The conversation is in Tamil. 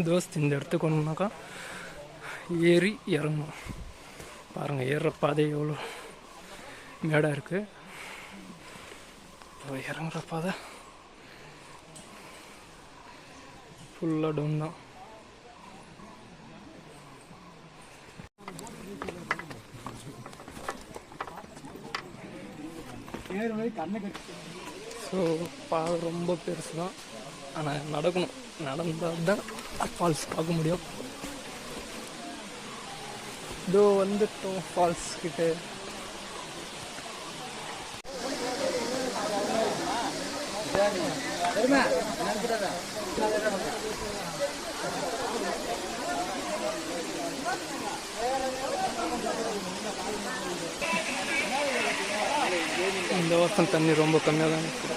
தோஸ்த் இந்த இடத்துக்கு ஒன்றுனாக்கா ஏறி இறங்கணும். பாருங்கள் ஏறுற பாதை எவ்வளோ மேடாக இருக்குது. இறங்குற பாதை ஃபுல்லாக டவுன் தான். ஸோ பாதை ரொம்ப பெருசு தான், ஆனால் நடக்கணும். நடந்தால் தான் ஃபால்ஸ் பார்க்க முடியும். இதோ வந்துட்டோம் ஃபால்ஸ் கிட்ட. இந்த வருஷம் தண்ணி ரொம்ப கம்மியாக தான் இருக்குது.